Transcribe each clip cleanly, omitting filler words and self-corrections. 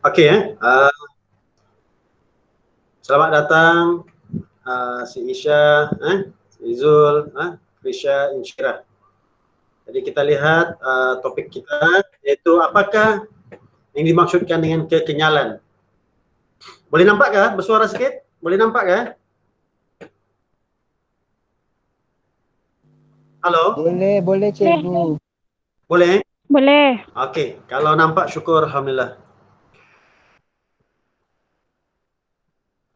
Oke ya. Selamat datang si Isya, si Zul, Krisha, Insyirah. Jadi kita lihat topik kita yaitu apakah yang dimaksudkan dengan kekenyalan. Boleh nampak kah? Bersuara sikit? Boleh nampak kah? Halo? Boleh cikgu. Boleh? Boleh. Okey, kalau nampak syukur alhamdulillah.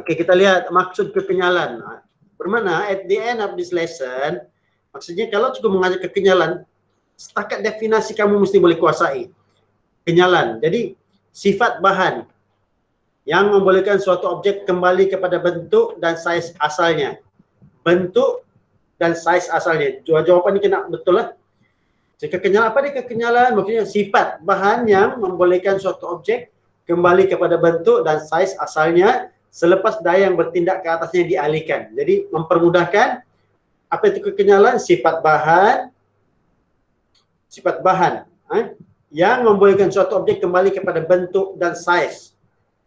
Okey, kita lihat maksud kekenyalan. Bermakna at the end of this lesson, maksudnya kalau cukup mengajar kekenyalan, setakat definisi kamu mesti boleh kuasai. Kenyalan. Jadi sifat bahan yang membolehkan suatu objek kembali kepada bentuk dan saiz asalnya. Bentuk dan saiz asalnya. Jawapan ini kena betul lah. Jadi kekenyalan, apa dia kekenyalan? Maksudnya sifat bahan yang membolehkan suatu objek kembali kepada bentuk dan saiz asalnya selepas daya yang bertindak ke atasnya dialihkan. Jadi mempermudahkan, apa itu kekenyalan? Sifat bahan yang membolehkan suatu objek kembali kepada bentuk dan saiz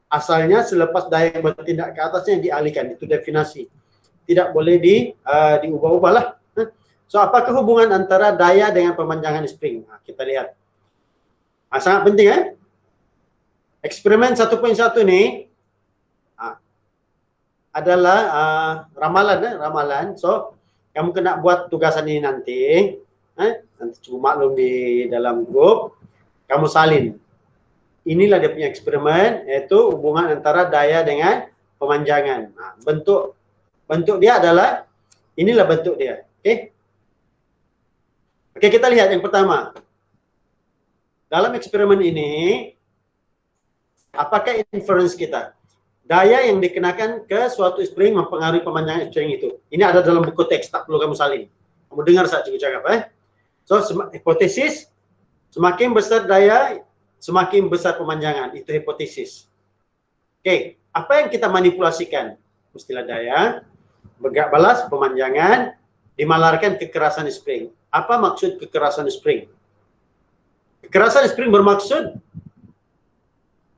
asalnya selepas daya yang bertindak ke atasnya dialihkan. Itu definisi. Tidak boleh diubah-ubah lah. So, apakah hubungan antara daya dengan pemanjangan spring? Kita lihat. Sangat penting Eksperimen 1.1 ni adalah ramalan. So, kamu kena buat tugasan ini nanti. Nanti cuba maklum di dalam grup. Kamu salin. Inilah dia punya eksperimen, yaitu hubungan antara daya dengan pemanjangan. Bentuk dia adalah, inilah bentuk dia. Oke, kita lihat yang pertama. Dalam eksperimen ini, apakah inference kita? Daya yang dikenakan ke suatu spring mempengaruhi pemanjangan spring itu. Ini ada dalam buku teks, tak perlu kamu salin. Kamu dengar saat cikgu cakap. So, hipotesis, semakin besar daya, semakin besar pemanjangan. Itu hipotesis. Oke, apa yang kita manipulasikan? Istilah daya, bergerak balas, pemanjangan, dimalarkan kekerasan spring. Apa maksud kekerasan spring? Kekerasan spring bermaksud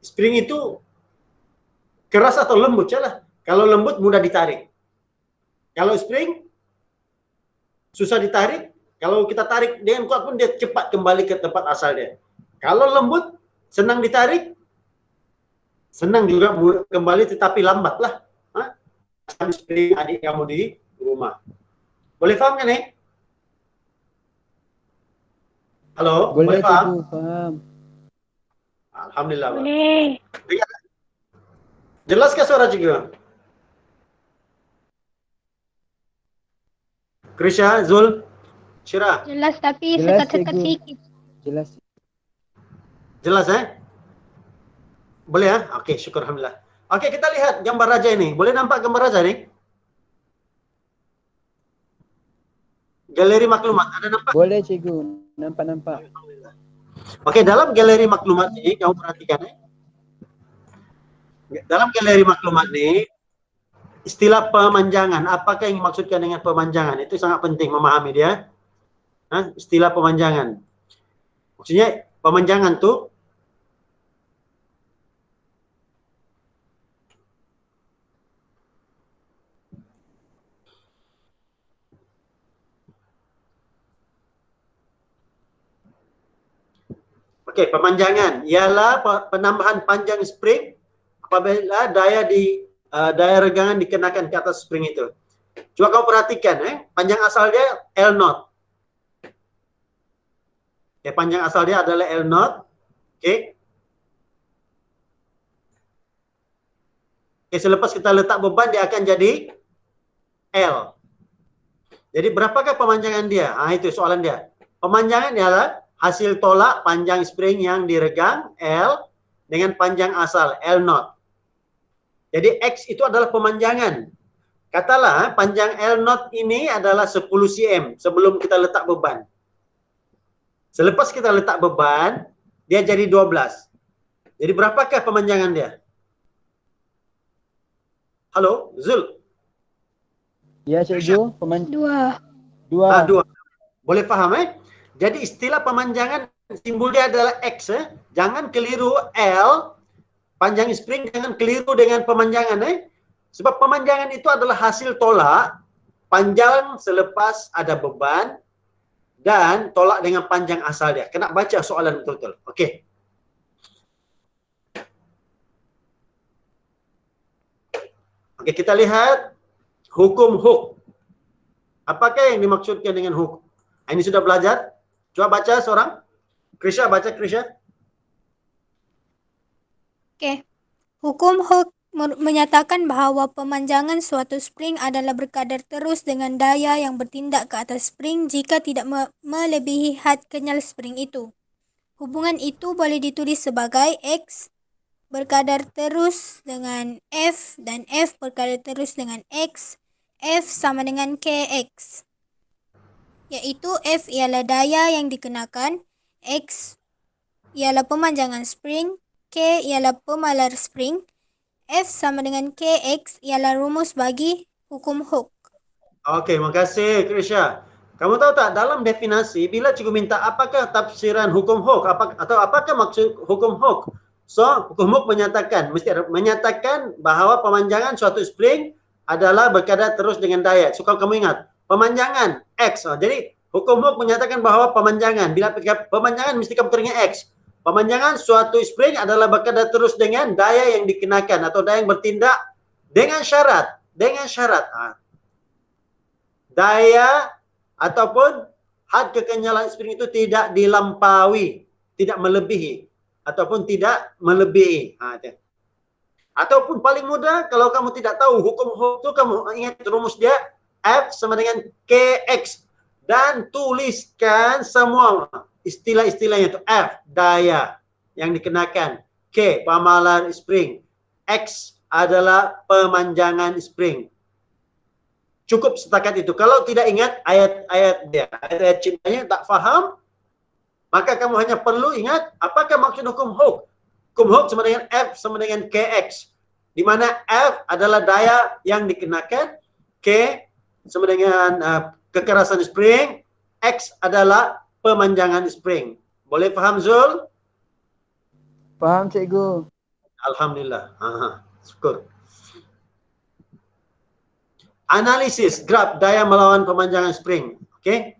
spring itu keras atau lembut lah. Kalau lembut mudah ditarik. Kalau spring susah ditarik. Kalau kita tarik dengan kuat pun dia cepat kembali ke tempat asal dia. Kalau lembut senang ditarik, senang juga kembali tetapi lambat lah. Spring adik kamu di rumah. Boleh faham kan Halo, boleh faham? Faham. Alhamdulillah. Boleh. Jelaskah suara juga? Krisha, Zul, Syirah. Jelas tapi Jelas, sekat-sekat cikgu. sikit. Jelas. Jelas Boleh Okey, syukur alhamdulillah. Okey, kita lihat gambar raja ini. Boleh nampak gambar raja ni? Galeri maklumat, ada nampak? Boleh cikgu. Nampak. Okey, dalam galeri maklumat ini kamu perhatikan Dalam galeri maklumat ini istilah pemanjangan, apakah yang dimaksudkan dengan pemanjangan? Itu sangat penting memahami dia. Istilah pemanjangan. Maksudnya pemanjangan tu pemanjangan ialah penambahan panjang spring apabila daya regangan dikenakan ke atas spring itu. Coba kau perhatikan panjang asal dia L0. Panjang asal dia adalah L0. Selepas kita letak beban dia akan jadi L. Jadi berapakah pemanjangan dia? Itu soalan dia. Pemanjangan ialah hasil tolak panjang spring yang diregang L dengan panjang asal L0. Jadi X itu adalah pemanjangan. Katalah panjang L0 ini adalah 10 cm sebelum kita letak beban. Selepas kita letak beban, dia jadi 12. Jadi berapakah pemanjangan dia? Halo, Zul? Ya cikgu. 2. 2. Boleh faham Jadi istilah pemanjangan simbol dia adalah X. Jangan keliru L panjang spring jangan keliru dengan pemanjangan. Sebab pemanjangan itu adalah hasil tolak panjang selepas ada beban dan tolak dengan panjang asal dia. Kena baca soalan betul-betul. Okey. Okey, kita lihat hukum Hooke. Apakah yang dimaksudkan dengan Hooke? Ini sudah belajar? Coba baca seorang. Krisha, baca Krisha. Oke. Hukum Hooke menyatakan bahawa pemanjangan suatu spring adalah berkadar terus dengan daya yang bertindak ke atas spring jika tidak melebihi had kenyal spring itu. Hubungan itu boleh ditulis sebagai X berkadar terus dengan F dan F berkadar terus dengan X. F sama dengan Kx. Iaitu F ialah daya yang dikenakan, X ialah pemanjangan spring, K ialah pemalar spring, F sama dengan Kx ialah rumus bagi hukum Hooke. Okey, makasih Krisha. Kamu tahu tak, dalam definisi, bila cikgu minta apakah tafsiran hukum Hooke atau apakah maksud hukum Hooke? So, hukum Hooke menyatakan bahawa pemanjangan suatu spring adalah berkadar terus dengan daya. So, kalau kamu ingat, pemanjangan X. Jadi, hukum Hooke menyatakan bahawa pemanjangan, bila pemanjangan mesti kamu teringat X. Pemanjangan suatu spring adalah berkadar terus dengan daya yang dikenakan atau daya yang bertindak dengan syarat. Daya ataupun had kekenyalan spring itu tidak dilampaui, tidak melebihi ataupun tidak melebihi. Ataupun paling mudah, kalau kamu tidak tahu hukum Hooke itu, kamu ingat rumus dia F sama dengan Kx dan tuliskan semua istilah-istilahnya itu. F daya yang dikenakan, K pamalan spring, X adalah pemanjangan spring. Cukup setakat itu. Kalau tidak ingat ayat-ayat dia, ayat-ayat cintanya tak faham, maka kamu hanya perlu ingat apakah maksud hukum Hooke. Hukum Hooke sama dengan F sama dengan Kx, di mana F adalah daya yang dikenakan, K sama dengan kekerasan spring, X adalah pemanjangan spring. Boleh faham Zul? Faham cikgu. Alhamdulillah. Syukur. Analisis graf daya melawan pemanjangan spring. Okey.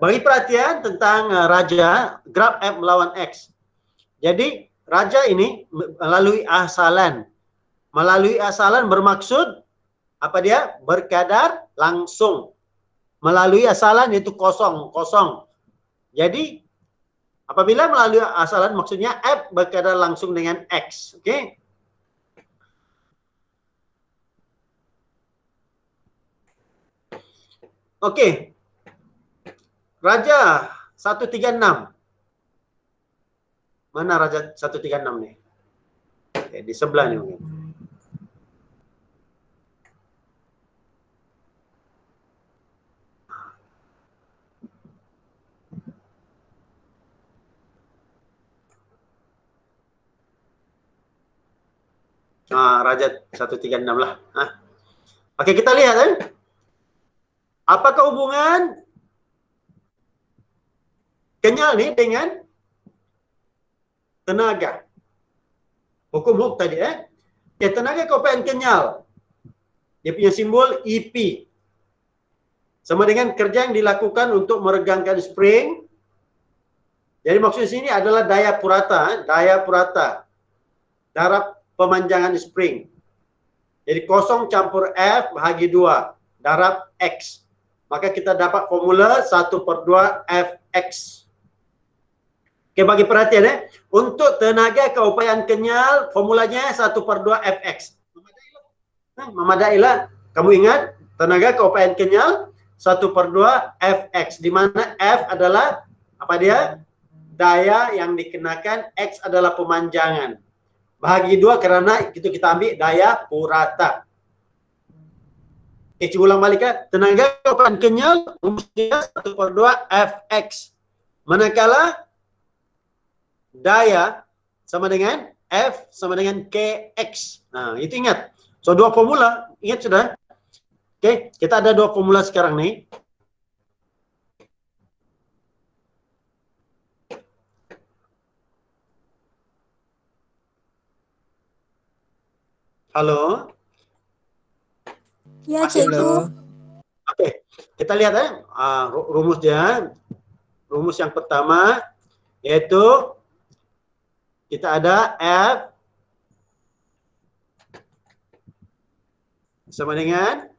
Bagi perhatian tentang raja, graf F melawan X. Jadi, raja ini melalui asalan. Melalui asalan bermaksud apa dia? Berkadar langsung. Melalui asalan itu kosong. Jadi, apabila melalui asalan maksudnya F berkadar langsung dengan X. Okey. Okey. Raja 136. Mana Raja 136 ni? Okay, di sebelah ni mungkin. Raja 136 lah. Okey, kita lihat apakah hubungan kenyal ni dengan tenaga. Hukum Hooke tadi tenaga keupayaan kenyal. Dia punya simbol EP. Sama dengan kerja yang dilakukan untuk meregangkan spring. Jadi maksud sini adalah daya purata, darab pemanjangan spring. Jadi kosong campur F bahagi 2 darab X. Maka kita dapat formula 1/2 Fx. Okey, bagi perhatian untuk tenaga keupayaan kenyal formulanya 1/2 Fx. Memadailah. Kamu ingat tenaga keupayaan kenyal 1/2 Fx, di mana F adalah apa dia? Daya yang dikenakan, X adalah pemanjangan. Bahagi 2 kerana itu kita ambil daya purata. Cikgu ulang balik tenaga keupayaan kenyal rumusnya 1/2 Fx. Manakala daya sama dengan F sama dengan Kx. Itu ingat. So, dua formula. Ingat sudah? Okey, kita ada dua formula sekarang ni. Halo? Ya, Masih cikgu. Oke, kita lihat rumusnya. Rumus yang pertama yaitu kita ada F sama dengan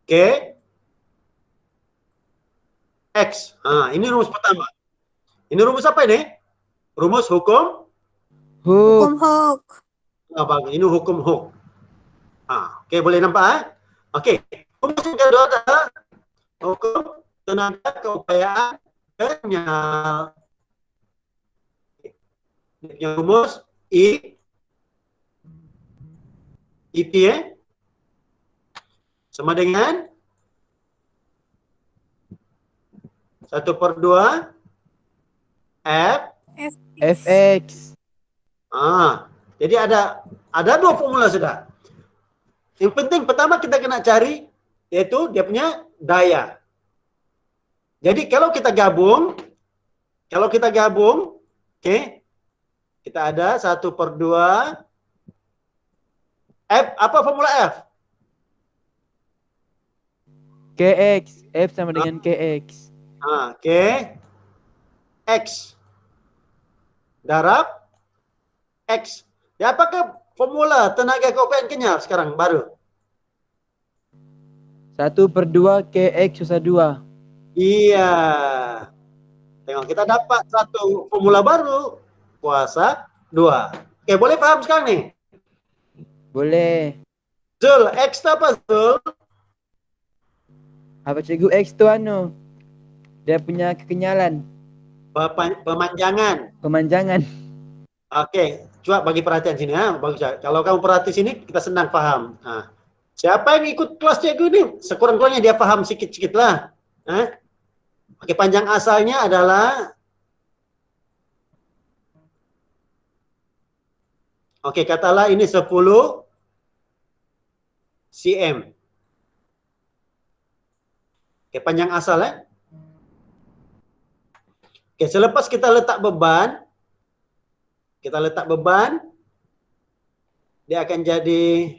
K X. Ini rumus pertama. Ini rumus apa ini? Rumus hukum? Hook. Hukum Hooke. Bagus. Ini hukum Hooke. Oke, boleh nampak? Oke, rumus yang kedua adalah hukum tenaga keupayaan kenyal. Ini rumus IP sama dengan 1/2 F. FX. Jadi ada dua formula sudah. Yang penting pertama kita kena cari yaitu dia punya daya. Jadi kalau kita gabung, oke, kita ada 1/2 F. Apa formula F? KX. F sama dengan KX. Oke. X darab X. Ya, apakah formula tenaga keupayaan kenyal sekarang baru? 1/2 KX susah 2. Iya. Tengok, kita dapat satu formula baru. Kuasa 2. Oke, boleh paham sekarang nih? Boleh. Zul, X itu apa Zul? Apa cikgu? X tu dia punya kekenyalan. Pemanjangan. Pemanjangan. Oke, coba bagi perhatian sini ya. Bagus ya. Kalau kamu perhati sini, kita senang paham. Siapa yang ikut kelas cikgu ini? Sekurang-kurangnya dia paham sedikit-sedikit lah. Oke, panjang asalnya adalah katalah ini 10 cm. Panjang asal ya. Selepas kita letak beban, dia akan jadi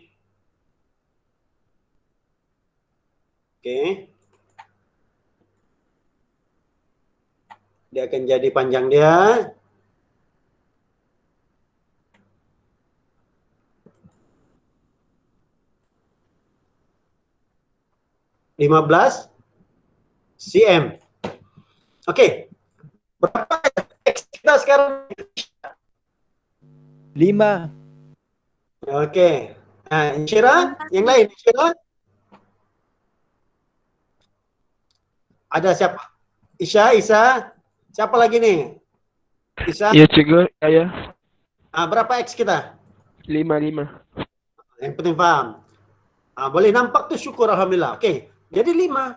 dia akan jadi panjang dia 15 cm. Oke. Berapa X kita sekarang? 5. Oke. Insyira, yang lain Insyira? Ada siapa? Isa, siapa lagi nih? Isa? Iya cikgu, ya. Berapa X kita? 5. Yang penting paham. Boleh nampak tuh, syukur alhamdulillah. Oke, jadi 5.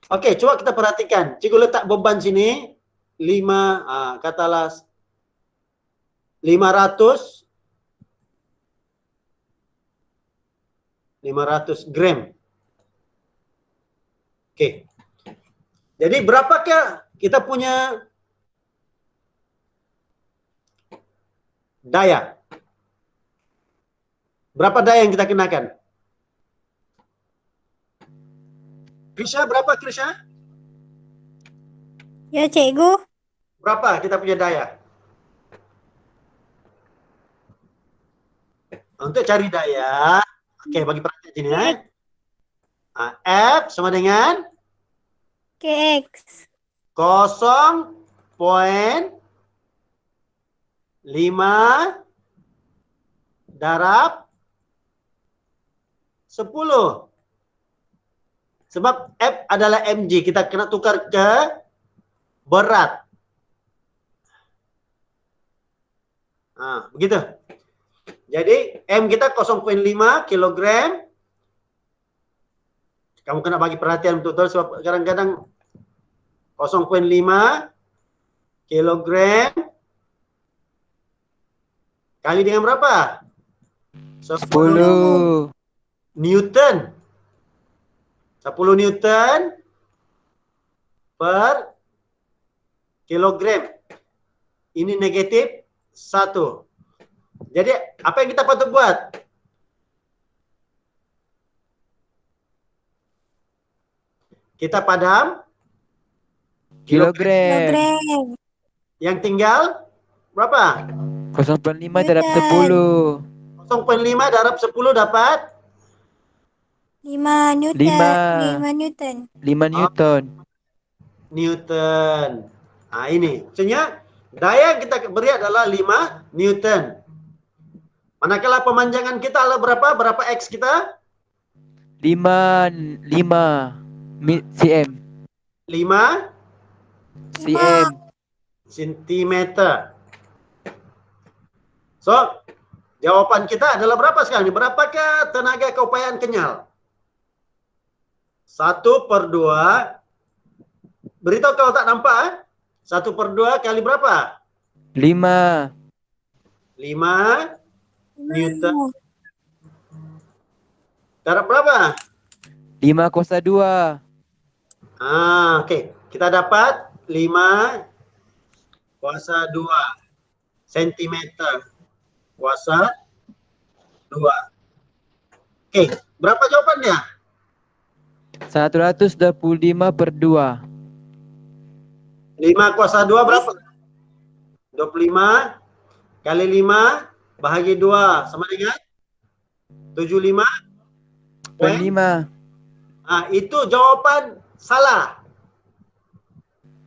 Oke, coba kita perhatikan. Cikgu letak beban sini 5, katalah 500 gram. Oke. Jadi berapakah kita punya daya? Berapa daya yang kita kenakan? Krisha, berapa Krisha? Ya, cikgu. Berapa kita punya daya? Untuk cari daya, oke, bagi perhatian sini ya. F sama dengan KX. 0,5 darab 10. Sebab F adalah mg, kita kena tukar ke berat. Begitu. Jadi M kita 0,5 kilogram. Kamu kena bagi perhatian betul-betul sebab kadang-kadang 0,5 kilogram kali dengan berapa? 10. Newton. 10 Newton per kilogram. Ini negatif 1. Jadi apa yang kita patut buat? Kita padam Kilogram. Kilogram. Yang tinggal berapa? 0,5 darab Newton. 10. 0,5 darab 10 dapat 5 Newton. 5. 5 Newton. 5 Newton. Newton. Nah ini, maksudnya daya yang kita beri adalah 5 Newton. Manakala pemanjangan kita adalah berapa? Berapa X kita? 5 cm. 5 cm. sentimeter. So, jawaban kita adalah berapa sekarang? Berapakah tenaga keupayaan kenyal? 1/2. Beritahu kalau tak nampak. 1/2 kali berapa? 5. 5 Newton. Darab berapa? 5 kuasa 2. Okey. Kita dapat 5 kuasa 2 sentimeter kuasa 2. Okey, berapa jawapannya? 125/2. 5 kuasa 2 berapa? 25 kali 5 bahagi 2 sama dengan 75.5. 5 Itu jawapan salah.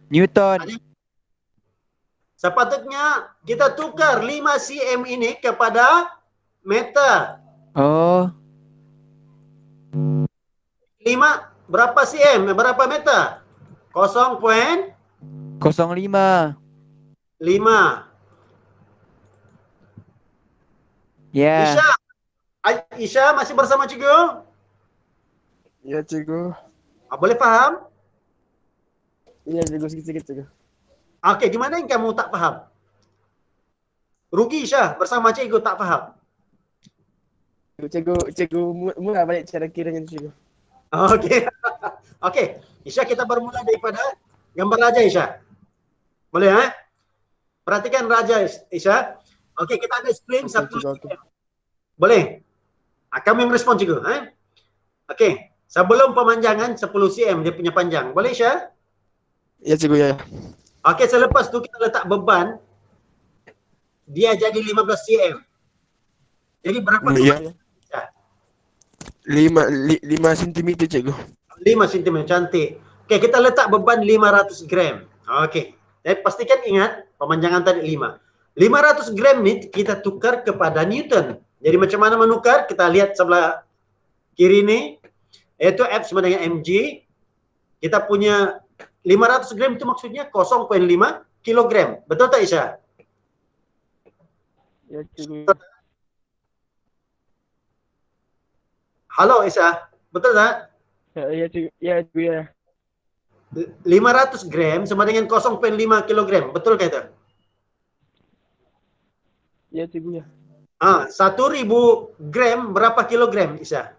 Newton. Sepatutnya kita tukar 5 cm ini kepada meter. Oh, 5 berapa cm? Berapa meter? 0,5. 0,5. Ya. Isya masih bersama cikgu? Ya, cikgu. Boleh faham? Iya, cikgu, sikit-sikit, cikgu. Okey, gimana yang kamu tak faham? Rugi Isya bersama cikgu tak faham. Cikgu mula balik cara kiranya tu, cikgu. Okey. Okey, Isya kita bermula daripada gambar raja Isya. Boleh Perhatikan raja Isya. Okey, kita ada string 10 cm. Boleh? Kamu yang respon cikgu, Okey, sebelum pemanjangan 10 cm dia punya panjang. Boleh Isya? Ya, cikgu, ya. Okey, selepas tu kita letak beban dia jadi 15 cm. Jadi berapa? Ya. 5 cm, cikgu. 5 cm, cantik. Okey, kita letak beban 500 gram. Okey. Pastikan ingat pemanjangan tadi 5. 500 gram ni kita tukar kepada Newton. Jadi macam mana menukar? Kita lihat sebelah kiri ni, iaitu F sama dengan mg. Kita punya 500 gram itu maksudnya 0,5 kilogram. Betul tak Isya? Ya, cikgu. Halo Isya, betul tak? Ya, cikgu. Ya, cikgu, ya. 500 gram sama dengan 0,5 kilogram. Betul ke itu? Ya, cikgu, ya. 1,000 gram berapa kilogram Isya?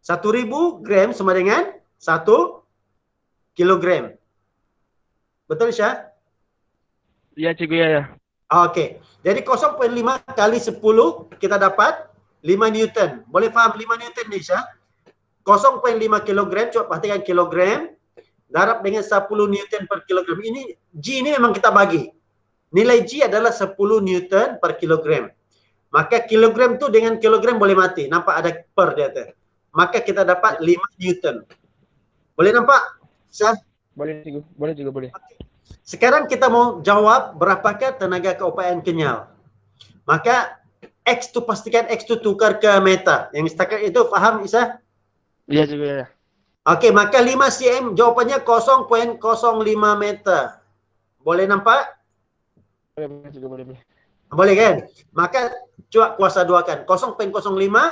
1,000 gram sama dengan 1 kilogram. Betul Isya? Ya, cikgu, ya. Okey. Jadi 0,5 kali 10 kita dapat 5 Newton. Boleh faham 5 Newton ni Isya? 0,5 kilogram, coba perhatikan kilogram darab dengan 10 Newton per kilogram. Ini G ini memang kita bagi. Nilai G adalah 10 Newton per kilogram. Maka kilogram tu dengan kilogram boleh mati. Nampak ada per di atas. Maka kita dapat 5 Newton. Boleh nampak? Syah? Boleh, cikgu. Boleh, cikgu, boleh. Sekarang kita mau jawab berapakah tenaga keupayaan kenyal. Maka X tu pastikan X tu tukar ke meter. Yang setakat itu faham Isa? Ya, cikgu, ya. Okey, maka 5 cm jawapannya 0,05 meter. Boleh nampak? Boleh, cikgu, boleh. Boleh kan? Maka cuak kuasa 2 kan. 0,05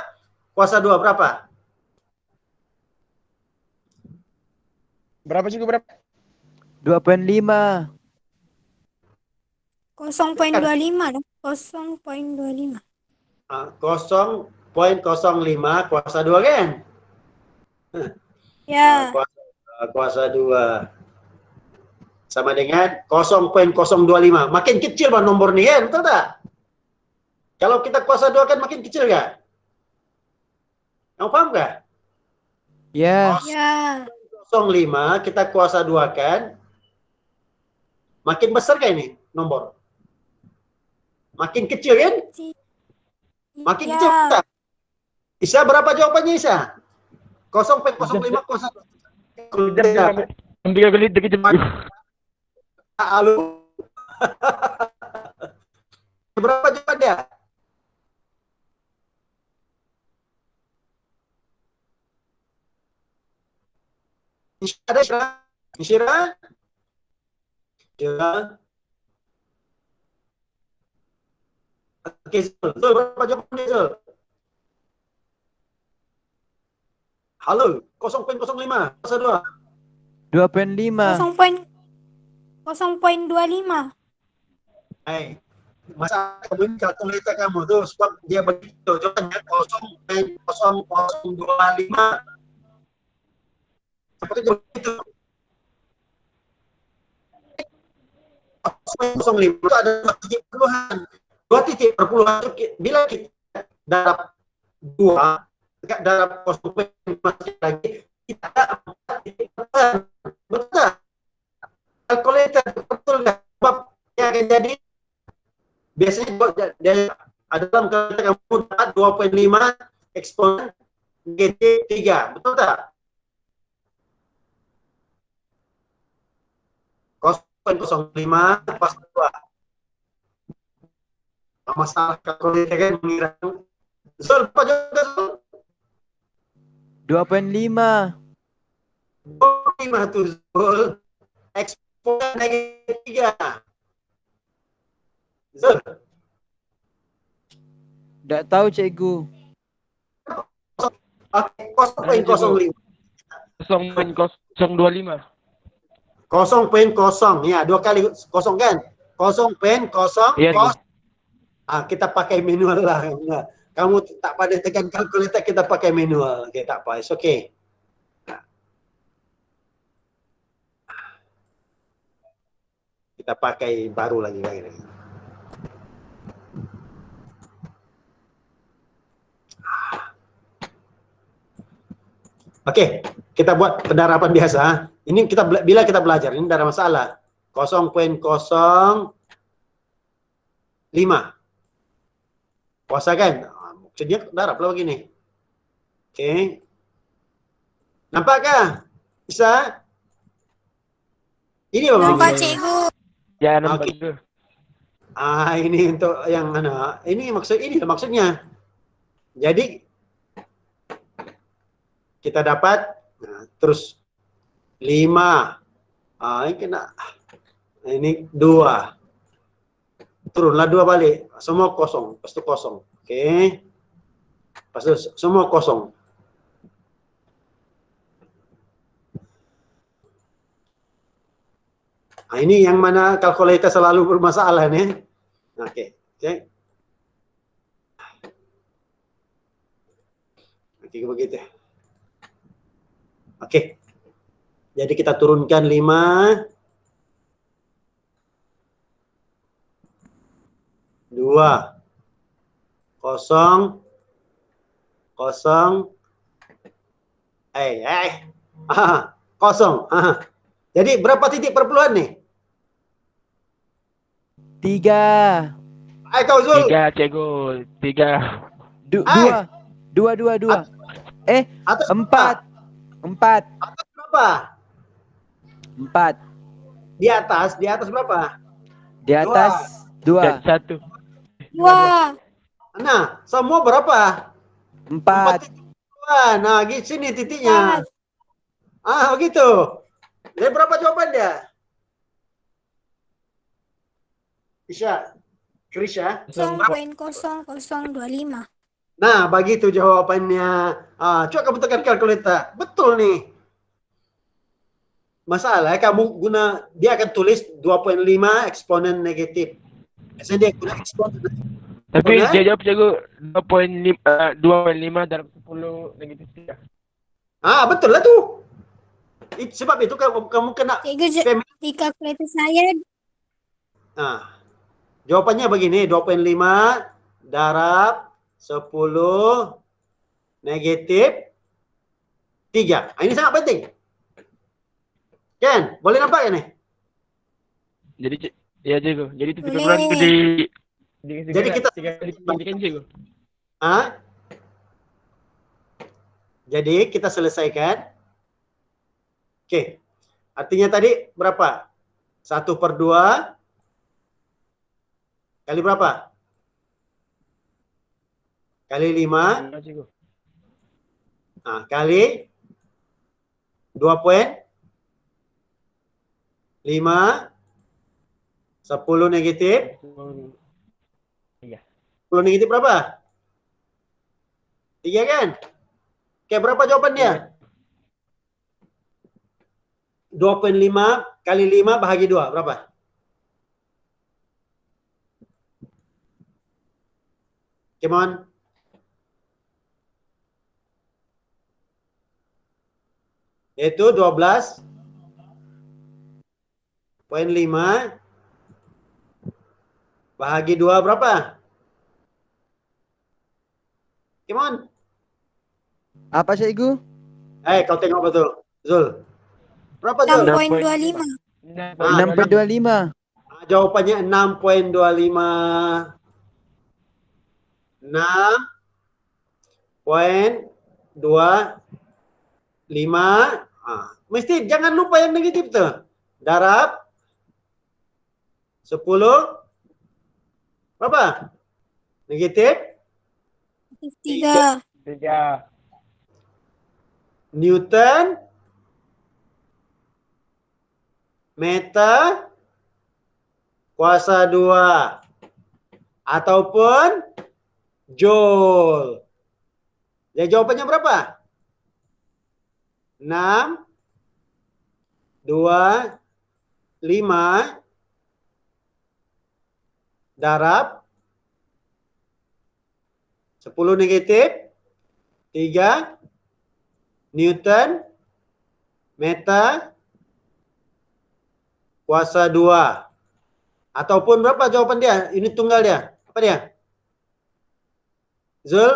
kuasa 2 berapa? Berapa, cikgu, berapa? 2,5. 0,25 dah. 0,25. 0,05 kuasa 2 kan? Ya. Kuasa 2. sama dengan 0,025. Makin kecil bang nomor nih kan, betul tak? Kalau kita kuasa 2 kan makin kecil kan? Kamu paham nggak? Ya. Ya. 0,05 kita kuasa 2 kan? Makin besar kan ini nomor? Makin kecil kan? Makin Ya. kecil tak? Isa berapa jawabannya Isa? 0,05 kuasa 2. 3 kali dikit. Halo. Berapa jawabannya? Ada Insyira? Ya. Oke, Zul. Zul, berapa jawabannya Zul? Halo, 0,05 kuasa 2. 2,5. 0,25. Hai, masa kamu ini kalkulator kamu tuh sebab dia begitu jawabannya 0,0025. Seperti begitu. 0,05 itu ada 2 titik perpuluhan. 2 titik perpuluhan itu bila kita darab 2, darab 0,5 lagi, kita ada 4 titik perpuluhan. Betul tak? Kalkulator betul nggak? Sebab yang akan jadi biasanya dia ada dalam kalkulator kamu dapat 2,5 eksponen negatif 3. Betul tak? 0,05 pas 2. Masalah kalkulator kan mengira. Zul, apa jawabannya Zul? 2,5. 2,5 tuh Zul. Eksponen negatif 3. Zul. Tak tahu cikgu. Oke, 0,05. 0,025. 0,0 ya 2 kali kosong kan? 0,0 Iya, kos. Kita pakai manual lah. Nah, kamu tak pada tekan kalkulator, kita pakai manual. Oke, tak apa. It's okay. Kita pakai baru lagi. Oke, kita buat penerapan biasa. Ini bila kita belajar, ini tidak ada masalah. 0,05. Puasa kan? Maksudnya darab lah begini. Oke. Nampakkah? Bisa? Ini apa? Nampak cikgu. Ya, nampak Oke. juga. Ini untuk yang mana? Ini maksudnya. Jadi kita dapat terus 5. Ini kena. Ini 2. Turunlah 2 balik. Semua kosong. Lepas itu kosong. Oke. Lepas itu semua kosong. Ini yang mana kalkulator selalu bermasalah nih. Oke. Oke, begitu. Oke. Jadi kita turunkan 5. 2. 0. 0. Kosong. Jadi berapa titik perpuluhan nih? 3. Kau Zul. 3, cikgu. 3. 2. 2. Atas 4. 4. berapa? 4. Di atas berapa? Di atas 2. 1. Wah. Nah, semua berapa? 4. titik perpuluhan. Nah, sini titiknya. Begitu. Jadi berapa jawaban dia? Krisya? 0,0025. Nah, begitu jawabannya. Coba kamu tekan kalkulator. Betul nih. Masalah kamu dia akan tulis 2,5 eksponen negatif. Biasanya dia guna eksponen. Tapi dia jawab cikgu 2,5 dalam 10 negatif 3. Betul lah tuh. Sebab itu kamu kena Cikgu, family Di kalkulator saya Nah, jawabannya begini, 2,5 darab 10 negatif 3. Nah, ini sangat penting. Kan? Boleh nampak ya nih? Jadi ya cikgu. Jadi itu kita boleh. kurang itu di Jadi kita tiga kali pendidikan cikgu. Ah, jadi kita selesaikan. Oke. Artinya tadi berapa? 1/2 kali berapa? Kali 5. Nah, cikgu. Nah, kali 2,5. 10 negatif. Iya. 10 negatif berapa? 3 kan? Oke, berapa jawaban dia? 2,5 kali 5 bahagi 2. Berapa? Come on. Yaitu 12,5 bahagi 2 berapa? Come on. Apa cikgu? Kau tengok betul. Zul. Berapa Zul? 6,25. 6,25. Jawapannya 6,25. 6,25. Mesti jangan lupa yang negatif tuh. Darab 10 berapa? Negatif 3. 3. Newton meter kuasa 2 ataupun joule. Jadi jawabannya berapa? 6, 2, 5 darab 10 negatif 3 Newton meter kuasa 2. Ataupun berapa jawaban dia? Unit tunggal dia. Apa dia? Zul?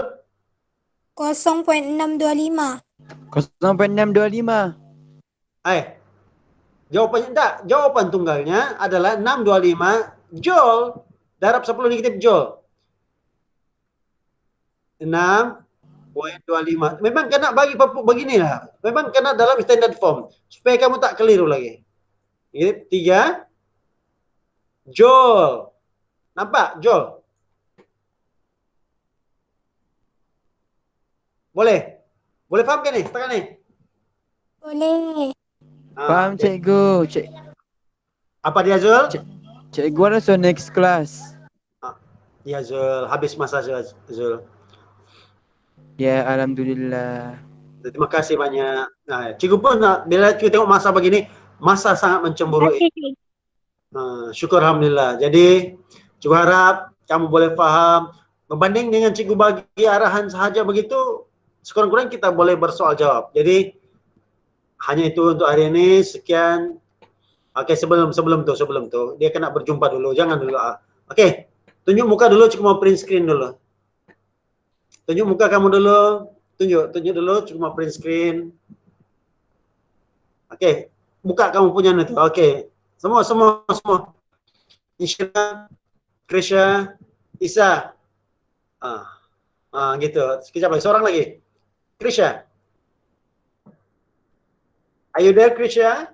0,625. 0,625. Jawabannya enggak. Jawaban tunggalnya adalah 625 joule darab 10 negatif joule. 6,25. Memang kena bagi beginilah. Memang kena dalam standard form supaya kamu tak keliru lagi. 3 joule. Nampak joule? Boleh? Boleh faham kan nih? Sekarang nih. Boleh. Faham cikgu. Apa dia Zul? Cikgu also next class. Ya Zul, habis masa Zul. Ya, alhamdulillah. Terima kasih banyak. Nah, cikgu pun bila cikgu tengok masa begini, masa sangat mencemburui. Syukur alhamdulillah. Jadi cikgu harap kamu boleh faham. Berbanding dengan cikgu bagi arahan sahaja begitu, sekurang-kurang kita boleh bersoal jawab. Jadi hanya itu untuk hari ini. Sekian. Oke, sebelum tu dia kena berjumpa dulu. Jangan dulu. Oke, tunjuk muka dulu. Cikgu mau print screen dulu. Tunjuk muka kamu dulu. Tunjuk dulu. Cikgu mau print screen. Oke, buka kamu punya itu. Oke, semua. Isya, Krisha, Isa. Gitu. Sekejap lagi. Seorang lagi. Krisha. Are you there, Krisha?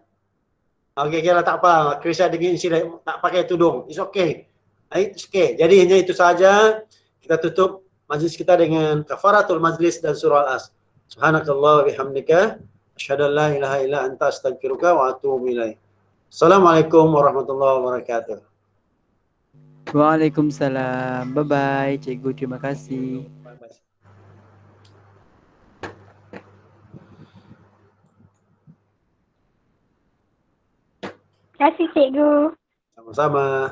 Oke, lah tak apa. Krisha dengan isi tak pakai tudung. It's okay. It's okay. Jadi hanya itu saja. Kita tutup majlis kita dengan kafaratul majlis dan surah Al-As. Subhanakallah wa bihamdika. Asyhadu an la ilaha illa anta astaghfiruka wa atubu ilaik. Assalamualaikum warahmatullahi wabarakatuh. Waalaikumsalam. Bye-bye cikgu. Terima kasih. Terima kasih, Cikgu. Sama-sama.